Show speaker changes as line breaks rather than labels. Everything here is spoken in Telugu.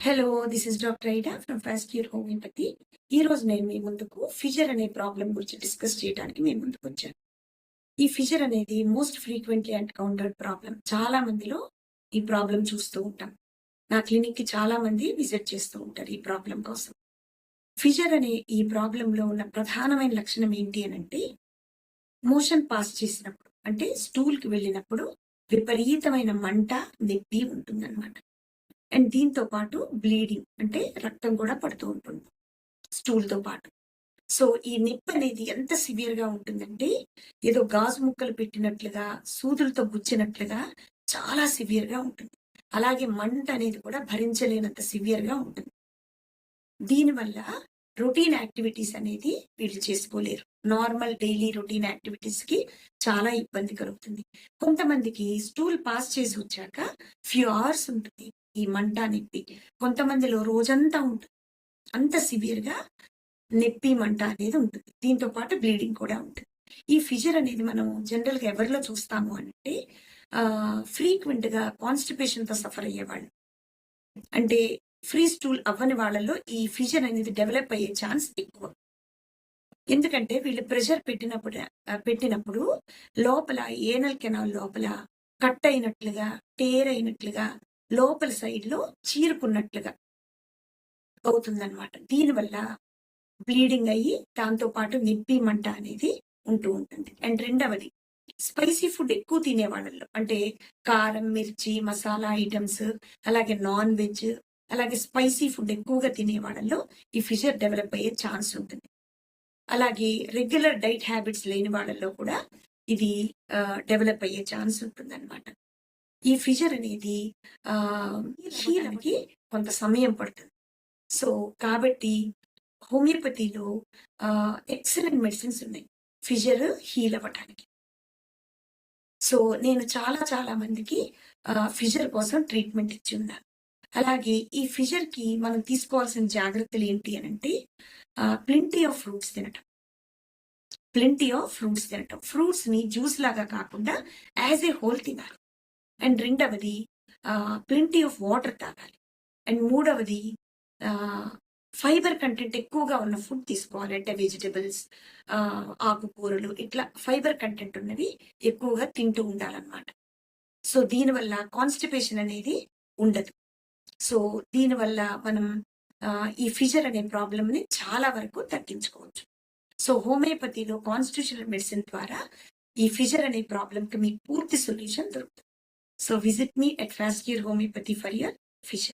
Hello, this is doctor ఐడా from first year homeopathy. ఈ రోజు నేను మీ ముందుకు ఫిషర్ అనే ప్రాబ్లం గురించి డిస్కస్ చేయడానికి మీ ముందుకు వచ్చాను. ఈ ఫిషర్ అనేది మోస్ట్ ఫ్రీక్వెంట్లీ ఎన్కౌంటర్డ్ ప్రాబ్లం. చాలా మందిలో ఈ ప్రాబ్లం చూస్తూ ఉంటాం. నా క్లినిక్ కి చాలా మంది విజిట్ చేస్తూ ఉంటారు ఈ ప్రాబ్లం కోసం. ఫిషర్ అనే ఈ ప్రాబ్లంలో ఉన్న ప్రధానమైన లక్షణం ఏంటి అని అంటే, మోషన్ పాస్ చేసినప్పుడు అంటే స్టూల్ కి వెళ్ళినప్పుడు విపరీతమైన మంట, నొప్పి ఉంటుందన్నమాట. అండ్ దీంతో పాటు బ్లీడింగ్ అంటే రక్తం కూడా పడుతూ ఉంటుంది స్టూల్‌తో పాటు. సో, ఈ నొప్పి అనేది ఎంత సివియర్‌గా ఉంటుందంటే, ఏదో గాజు ముక్కలు పెట్టినట్లుగా, సూదులతో గుచ్చినట్లుగా చాలా సివియర్‌గా ఉంటుంది. అలాగే మంట అనేది కూడా భరించలేనంత సివియర్‌గా ఉంటుంది. దీనివల్ల రొటీన్ యాక్టివిటీస్ అనేది వీళ్ళు చేసుకోలేరు. నార్మల్ డైలీ రొటీన్ యాక్టివిటీస్‌కి చాలా ఇబ్బంది కలుగుతుంది. కొంతమందికి స్టూల్ పాస్ చేసి వచ్చాక ఫ్యూ అవర్స్ ఉంటుంది ఈ మంట, నొప్పి. కొంతమందిలో రోజంతా ఉంటుంది. అంత సివియర్‌గా నొప్పి, మంట అనేది ఉంటుంది. దీంతో పాటు బ్లీడింగ్ కూడా ఉంటుంది. ఈ ఫిషర్ అనేది మనం జనరల్‌గా ఎవరిలో చూస్తాము అంటే ఫ్రీక్వెంట్‌గా కాన్‌స్టిపేషన్‌తో సఫర్ అయ్యేవాళ్ళు. అంటే ఫ్రీ స్టూల్ అవ్వని వాళ్ళలో ఈ ఫిషర్ అనేది డెవలప్ అయ్యే ఛాన్స్ ఎక్కువ. ఎందుకంటే వీళ్ళు ప్రెషర్ పెట్టినప్పుడు లోపల ఏనల్ కెనాల్ లోపల కట్ అయినట్లుగా, టేర్ అయినట్లుగా, లోపల సైడ్‌లో చీరుకున్నట్లుగా అవుతుందన్నమాట. దీనివల్ల బ్లీడింగ్ అయ్యి దాంతో పాటు నొప్పి, మంట అనేది ఉంటూ ఉంటుంది. అండ్ రెండవది స్పైసీ ఫుడ్ ఎక్కువ తినే వాళ్ళలో అంటే కారం, మిర్చి, మసాలా ఐటెమ్స్, అలాగే నాన్ వెజ్, అలాగే స్పైసీ ఫుడ్ ఎక్కువగా తినే వాళ్ళలో ఈ ఫిషర్ డెవలప్ అయ్యే ఛాన్స్ ఉంటుంది. అలాగే రెగ్యులర్ డైట్ హ్యాబిట్స్ లేని వాళ్ళలో కూడా ఇది డెవలప్ అయ్యే ఛాన్స్ ఉంటుందన్నమాట. ఈ ఫిషర్ అనేది హీలర్‌కి కొంత సమయం పడుతుంది. సో, కాబట్టి హోమియోపతిలో ఎక్సలెంట్ మెడిసిన్స్ ఉన్నాయి ఫిషర్ హీల్ అవ్వటానికి. సో, నేను చాలా చాలా మందికి ఫిషర్ కోసం ట్రీట్మెంట్ ఇచ్చి ఉన్నాను. అలాగే ఈ ఫిషర్‌కి మనం తీసుకోవాల్సిన జాగ్రత్తలు ఏంటి అనంటే ప్లెంటీ ఆఫ్ ఫ్రూట్స్ తినటం. ప్లెంటీ ఆఫ్ ఫ్రూట్స్ తినటం. ఫ్రూట్స్‌ని జ్యూస్ లాగా కాకుండా యాస్ ఎ హోల్ తినాలి. అండ్ రెండవది ప్లెంటీ ఆఫ్ వాటర్ తాగాలి. అండ్ మూడవది ఫైబర్ కంటెంట్ ఎక్కువగా ఉన్న ఫుడ్ తీసుకోవాలి. అంటే వెజిటబుల్స్, ఆకుకూరలు ఇట్లా ఫైబర్ కంటెంట్ ఉన్నవి ఎక్కువగా తింటూ ఉండాలన్నమాట. సో, దీనివల్ల కాన్‌స్టిపేషన్ అనేది ఉండదు. సో, దీనివల్ల మనం ఈ ఫిషర్ అనే ప్రాబ్లమ్‌ని చాలా వరకు తగ్గించుకోవచ్చు. సో, హోమియోపతిలో కాన్స్టిట్యూషనల్ మెడిసిన్ ద్వారా ఈ ఫిషర్ అనే ప్రాబ్లమ్‌కి మీకు పూర్తి సొల్యూషన్ దొరుకుతుంది. So visit me at Fast Year Homeopathy for your fishing.